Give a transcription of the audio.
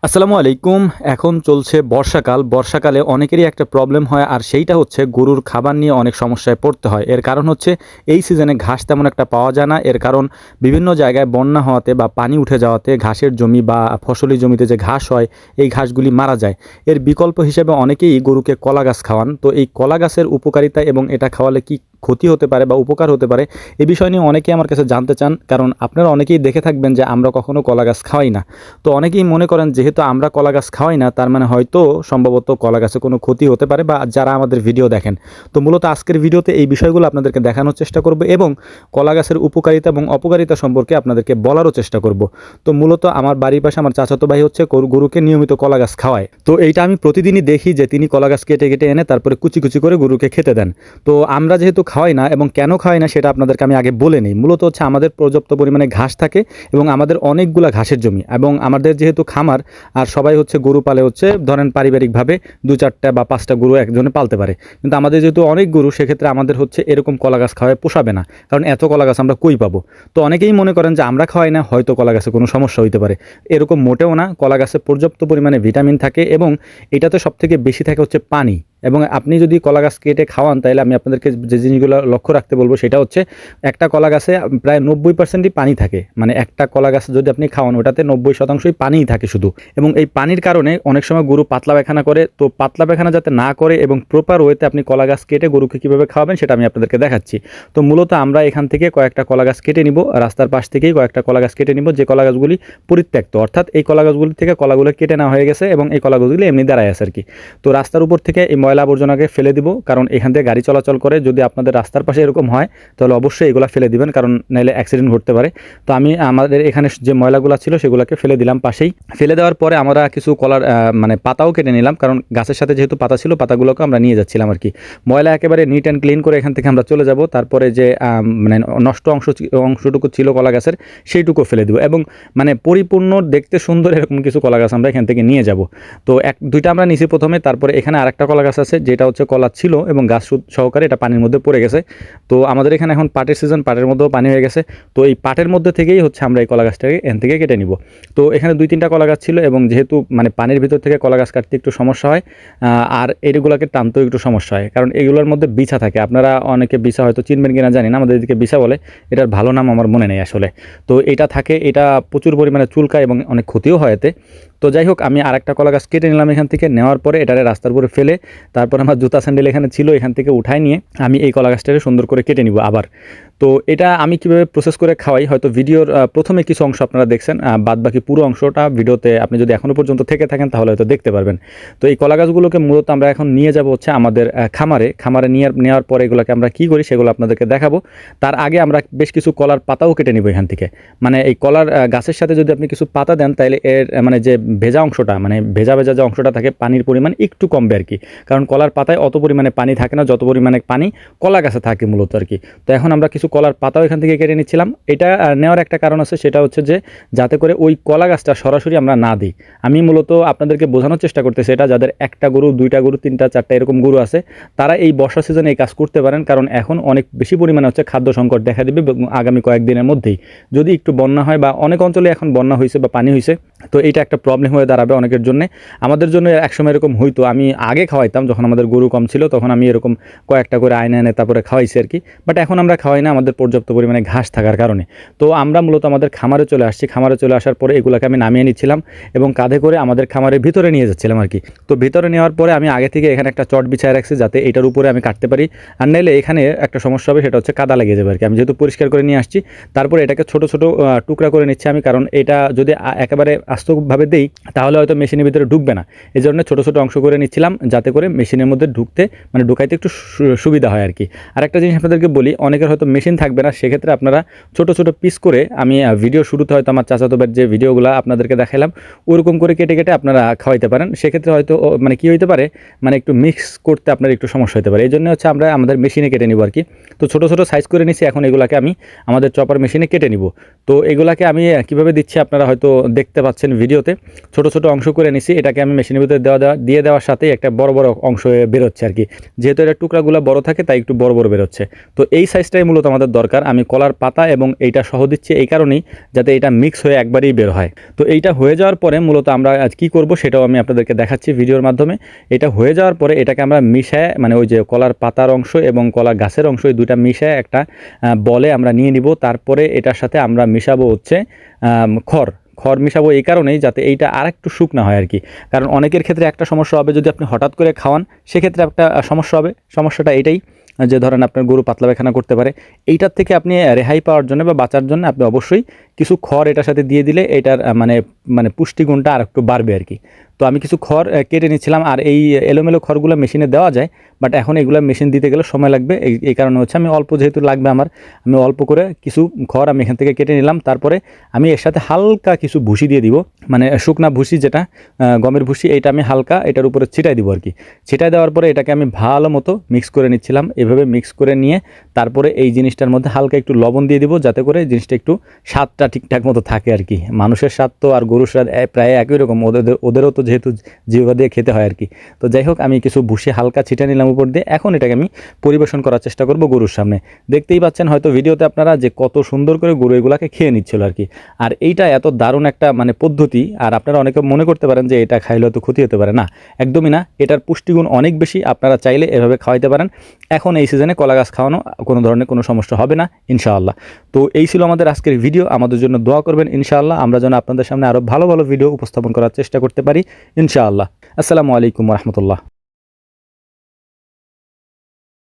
আসসালামু আলাইকুম। এখন চলছে বর্ষাকাল। বর্ষাকালে অনেকেরই একটা প্রবলেম হয়, আর সেইটা হচ্ছে গরুর খাবার নিয়ে অনেক সমস্যায় পড়তে হয়। এর কারণ হচ্ছে এই সিজনে ঘাস তেমন একটা পাওয়া যায় না। এর কারণ বিভিন্ন জায়গায় বন্যা হওয়াতে বা পানি উঠে যাওয়াতে ঘাসের জমি বা ফসলি জমিতে যে ঘাস হয়, এই ঘাসগুলি মারা যায়। এর বিকল্প হিসেবে অনেকেই গরুকে কলা গাছ খাওয়ান। তো এই কলা গাছের উপকারিতা এবং এটা খাওয়ালে কি ক্ষতি হতে পারে বা উপকার হতে পারে, এ বিষয় নিয়ে অনেকেই আমার কাছে জানতে চান। কারণ আপনারা অনেকেই দেখে থাকবেন যে আমরা কখনো কলা গাছ খাওয়াই না। তো অনেকেই মনে করেন যেহেতু আমরা কলা গাছ খাওয়াই না, তার মানে হয়তো সম্ভবত কলা গাছে কোনো ক্ষতি হতে পারে, বা যারা আমাদের ভিডিও দেখেন। তো মূলত আজকের ভিডিওতে এই বিষয়গুলো আপনাদেরকে দেখানোর চেষ্টা করব এবং কলা গাছের উপকারিতা এবং অপকারিতা সম্পর্কে আপনাদেরকে বলারও চেষ্টা করব। তো মূলত আমার বাড়ির পাশে আমার চাচাতো ভাই হচ্ছে গরুকে নিয়মিত কলা গাছ খাওয়ায়। তো এইটা আমি প্রতিদিনই দেখি যে তিনি কলা গাছ কেটে কেটে এনে তারপরে কুচি কুচি করে গরুকে খেতে দেন। তো আমরা যেহেতু খাওয়াই না, এবং কেন খাওয়াই না সেটা আপনাদেরকে আমি আগে বলে নিই। মূলত হচ্ছে আমাদের পর্যাপ্ত পরিমাণে ঘাস থাকে এবং আমাদের অনেকগুলা ঘাসের জমি, এবং আমাদের যেহেতু খামার আর সবাই হচ্ছে গরু পালে, হচ্ছে ধরেন পারিবারিকভাবে 2-4টা বা 5টা গরু একজনে পালতে পারে। কিন্তু আমাদের যেহেতু অনেক গরু, সেক্ষেত্রে আমাদের হচ্ছে এরকম কলা গাছ খাওয়ায় পোষাবে না, কারণ এত কলা গাছ আমরা কই পাবো। তো অনেকেই মনে করেন যে আমরা খাওয়াই না, হয়তো কলা গাছে কোনো সমস্যা হইতে পারে। এরকম মোটেও না। কলা গাছে পর্যাপ্ত পরিমাণে ভিটামিন থাকে, এবং এটাতে সবথেকে বেশি থাকে হচ্ছে পানি। এবং আপনি যদি কলা গাছ কেটে খাওয়ান, তাহলে আমি আপনাদেরকে যে জিনিসগুলো লক্ষ্য রাখতে বলবো সেটা হচ্ছে, একটা কলা গাছে প্রায় 90%ই পানি থাকে। মানে একটা কলা গাছ যদি আপনি খাওয়ান, ওটাতে 90%ই পানিই থাকে শুধু। এবং এই পানির কারণে অনেক সময় গরু পাতলা পায়খানা করে। তো পাতলা পায়খানা যাতে না করে এবং প্রপার ওয়েতে আপনি কলা গাছ কেটে গরুকে কীভাবে খাওয়াবেন সেটা আমি আপনাদেরকে দেখাচ্ছি। তো মূলত আমরা এখান থেকে কয়েকটা কলা গাছ কেটে নিব, রাস্তার পাশ থেকেই কয়েকটা কলা গাছ কেটে নিব, যে কলা গাছগুলি পরিত্যক্ত, অর্থাৎ এই কলা গাছগুলি থেকে কলাগুলো কেটে নেওয়া হয়ে গেছে এবং এই কলা গাছগুলি এমনি দাঁড়ায় আছে আর কি। তো রাস্তার উপর থেকে এই ময়লা আবর্জনাকে ফেলে দিব, কারণ এখান থেকে গাড়ি চলাচল করে। যদি আপনাদের রাস্তার পাশে এরকম হয়, তাহলে অবশ্যই এগুলো ফেলে দিবেন, কারণ নাহলে অ্যাক্সিডেন্ট ঘটতে পারে। তো আমি আমাদের এখানে যে ময়লাগুলো ছিল সেগুলোকে ফেলে দিলাম পাশেই। ফেলে দেওয়ার পরে আমরা কিছু কলার মানে পাতাও কেটে নিলাম, কারণ গাছের সাথে যেহেতু পাতা ছিল, পাতাগুলোকে আমরা নিয়ে যাচ্ছিলাম আর কি। ময়লা একেবারে নিট অ্যান্ড ক্লিন করে এখান থেকে আমরা চলে যাব। তারপরে যে মানে নষ্ট অংশটুকু ছিল কলা গাছের, সেইটুকু ফেলে দেবো, এবং মানে পরিপূর্ণ দেখতে সুন্দর এরকম কিছু কলা গাছ আমরা এখান থেকে নিয়ে যাব। তো দুইটা আমরা নিছি প্রথমে, তারপরে এখানে আরেকটা কলা গাছ আছে, যেটা হচ্ছে কলা ছিল এবং গাছ সহকারে এটা পানির মধ্যে পড়ে গেছে। তো আমাদের এখানে এখন পাটের সিজন, পাটের মধ্যেও পানি হয়ে গেছে। তো এই পাটের মধ্যে থেকেই হচ্ছে আমরা এই কলা গাছটাকে এখান থেকে কেটে নিব। তো এখানে 2-3টা কলা গাছ ছিল, এবং যেহেতু মানে পানির ভিতর থেকে কলা গাছ কাটতে একটু সমস্যা হয়, আর এইগুলোকে টানতেও একটু সমস্যা হয়, কারণ এগুলোর মধ্যে বিছা থাকে। আপনারা অনেকে বিছা হয়তো চিনবেন কিনা জানি না, আমাদের এদিকে বিছা বলে। এটার ভালো নাম আমার মনে নেই আসলে। তো এটা থাকে, এটা প্রচুর পরিমাণে চুলকায় এবং অনেক ক্ষতিও হয় এতে। তো যাই হোক, আমি আরেকটা কলা গাছ কেটে নিলাম এখান থেকে। নেওয়ার পরে এটারে রাস্তার উপরে ফেলে, তারপর আমার জুতা স্যান্ডেল এখানে ছিল, এখান থেকে উঠায় নিয়ে আমি এই কলা গাছটাকে সুন্দর করে কেটে নিব আবার। তো এটা আমি কিভাবে প্রসেস করে খাওয়াই, হয়তো ভিডিওর প্রথমে কিছু অংশ আপনারা দেখছেন, বাদ বাকি পুরো অংশটা ভিডিওতে আপনি যদি এখনও পর্যন্ত থেকে থাকেন তাহলে হয়তো দেখতে পারবেন। তো এই কলা গাছগুলোকে মূলত আমরা এখন নিয়ে যাব হচ্ছে আমাদের খামারে নেওয়ার পরে এগুলোকে আমরা কী করি সেগুলো আপনাদেরকে দেখাবো। তার আগে আমরা বেশ কিছু কলার পাতাও কেটে নিব এখান থেকে। মানে এই কলার গাছের সাথে যদি আপনি কিছু পাতা দেন, তাহলে এর মানে যে ভেজা অংশটা, মানে ভেজা ভেজা যে অংশটা থাকে, পানির পরিমাণ একটু কমবে আর কি। কারণ কলার পাতায় অত পরিমাণে পানি থাকে না যত পরিমাণে পানি কলা গাছে থাকে মূলত আর কি। তো এখন আমরা কিছু কলার পাতাও এখান থেকে কেটে নিচ্ছিলাম। এটা নেওয়ার একটা কারণ আছে, সেটা হচ্ছে যে যাতে করে ওই কলা গাছটা সরাসরি আমরা না দিই। আমি মূলত আপনাদেরকে বোঝানোর চেষ্টা করতেছি, এটা যাদের একটা গরু, 2টা গরু, 3টা 4টা এরকম গরু আছে, তারা এই বর্ষা সিজনে এই কাজ করতে পারেন। কারণ এখন অনেক বেশি পরিমাণে হচ্ছে খাদ্য সংকট দেখা দেবে আগামী কয়েকদিনের মধ্যেই। যদি একটু বন্যা হয়, বা অনেক অঞ্চলে এখন বন্যা হয়েছে বা পানি হয়েছে, তো এটা একটা প্রবলেম হয়ে দাঁড়াবে অনেকের জন্য। আমাদের জন্য একসময় এরকম হইতো, আমি আগে খাওয়াইতাম যখন আমাদের গরু কম ছিল, তখন আমি এরকম কয়েকটা করে আয়না এনে তারপরে খাওয়াইছি আর কি। বাট এখন আমরা খাওয়াই না, আমাদের পর্যাপ্ত পরিমাণে ঘাস থাকার কারণে। তো আমরা মূলত আমাদের খামারে চলে আসছি। খামারে চলে আসার পরে এগুলোকে আমি নামিয়ে নিচ্ছিলাম এবং কাঁধে করে আমাদের খামারের ভিতরে নিয়ে যাচ্ছিলাম আর কি। তো ভিতরে নেওয়ার পরে আমি আগে থেকে এখানে একটা চট বিছায় রাখছি, যাতে এটার উপরে আমি কাটতে পারি। আর নাইলে এখানে একটা সমস্যা হবে, সেটা হচ্ছে কাদা লেগে যাবে আর কি। আমি যেহেতু পরিষ্কার করে নিয়ে আসছি, তারপরে এটাকে ছোট ছোট টুকরা করে নিচ্ছি আমি, কারণ এটা যদি একেবারে আস্তভাবে দেই তাহলে হয়তো মেশিনের ভিতরে ঢুকবে না। এই জন্য ছোটো ছোটো অংশ করে নিচ্ছিলাম, যাতে করে মেশিনের মধ্যে ঢুকাইতে একটু সুবিধা হয় আর কি। আর একটা জিনিস আপনাদেরকে বলি, অনেকের হয়তো মেশিন থাকবে না, সেক্ষেত্রে আপনারা ছোটো ছোটো পিস করে, আমি ভিডিও শুরুতে হয়তো আমার চাচাতো ভাইয়ের যে ভিডিওগুলো আপনাদেরকে দেখালাম, ওরকম করে কেটে কেটে আপনারা খাওয়াইতে পারেন। সেক্ষেত্রে হয়তো মানে কী হইতে পারে, মানে একটু মিক্স করতে আপনার একটু সমস্যা হতে পারে। এই জন্য হচ্ছে আমরা আমাদের মেশিনে কেটে নিব আর কি। তো ছোটো ছোটো সাইজ করে নিছি, এখন এগুলাকে আমি আমাদের চপার মেশিনে কেটে নিব। তো এগুলাকে আমি কীভাবে দিচ্ছি আপনারা হয়তো দেখতে পাচ্ছেন। পাচ্ছেন ভিডিওতে ছোট ছোট অংশ করে নিছি, এটাকে আমি মেশিনের ভিতরে দিয়ে দেওয়ার সাথেই একটা বড় বড় অংশ বেরোচ্ছে আর কি। যেহেতু এটা টুকরাগুলো বড় থাকে তাই একটু বড় বড় বেরোচ্ছে। তো এই সাইজটাই মূলত আমাদের দরকার। আমি কলার পাতা এবং এইটা সহ দিচ্ছি এই কারণেই যাতে এটা মিক্স হয়ে একবারেই বের হয়। তো এইটা হয়ে যাওয়ার পরে মূলত আমরা আজ কী করব সেটাও আমি আপনাদেরকে দেখাচ্ছি ভিডিওর মাধ্যমে। এটা হয়ে যাওয়ার পরে এটাকে আমরা মিশায়, মানে ওই যে কলার পাতার অংশ এবং কলা গাছের অংশ, এই দুইটা মিশায় একটা বলে আমরা নিয়ে নিব। তারপরে এটার সাথে আমরা মিশাবো হচ্ছে খড় মিশাবো এই কারণেই যাতে এইটা আর একটু শুকনা হয় আর কি। কারণ অনেকের ক্ষেত্রে একটা সমস্যা হবে, যদি আপনি হঠাৎ করে খাওয়ান সেক্ষেত্রে একটা সমস্যা হবে। সমস্যাটা এটাই যে ধরেন আপনার গরু পাতলা পায়খানা করতে পারে। এইটার থেকে আপনি রেহাই পাওয়ার জন্য বা বাঁচার জন্য আপনি অবশ্যই কিছু খড় এটার সাথে দিয়ে দিলে এটার মানে পুষ্টিগুণটা আর একটু বাড়বে আর কি। তো আমি কিছু খড় কেটে নিচ্ছিলাম, আর এই এলোমেলো খড়গুলো মেশিনে দেওয়া যায়, বাট এখন এগুলো মেশিন দিতে গেলে সময় লাগবে। এই কারণে হচ্ছে আমি অল্প যেহেতু লাগবে আমার, আমি অল্প করে কিছু খড় আমি এখান থেকে কেটে নিলাম। তারপরে আমি এর সাথে হালকা কিছু ভুসি দিয়ে দিব, মানে শুকনা ভুসি যেটা গমের ভুসি, এইটা আমি হালকা এটার উপরে ছিটাই দিব আর কি। ছিটাই দেওয়ার পরে এটাকে আমি ভালো মতো মিক্স করে নিচ্ছিলাম। এভাবে মিক্স করে নিয়ে তারপরে এই জিনিসটার মধ্যে হালকা একটু লবণ দিয়ে দিব, যাতে করে জিনিসটা একটু স্বাদটা ঠিকঠাক মতো থাকে আর কি। মানুষের স্বাদ তো আর গরুর স্বাদ প্রায় একই রকম, ওদেরও তো যেহেতু জিহ্বা দিয়ে খেতে হয় আর কি। তো যাই হোক, আমি কিছু ভুসি হালকা ছিটে নিলাম উপর দিয়ে। এখন এটাকে আমি পরিবেশন করার চেষ্টা করব গরুর সামনে। দেখতেই পাচ্ছেন হয়তো ভিডিওতে আপনারা যে কত সুন্দর করে গরু এগুলাকে খেয়ে নিচ্ছিল আর কি। আর এইটা এত দারুণ একটা পদ্ধতি, আর আপনারা অনেকে মনে করতে পারেন যে এটা খাইলে তো ক্ষতি হতে পারে, না, একদমই না। এটার পুষ্টিগুণ অনেক বেশি, আপনারা চাইলে এভাবে খাওয়াইতে পারেন। এখন এই সিজনে কলা গাছ খাওয়ানো কোনো ধরনের কোনো সমস্যা হবে না ইনশাআল্লাহ। তো এই ছিল আমাদের আজকের ভিডিও। আমাদের জন্য দোয়া করবেন ইনশাআল্লাহ, আমরা যেন আপনাদের সামনে আরও ভালো ভালো ভিডিও উপস্থাপন করার চেষ্টা করতে পারি ইনশাআল্লাহ। আসসালামু আলাইকুম ওয়া রাহমাতুল্লাহ।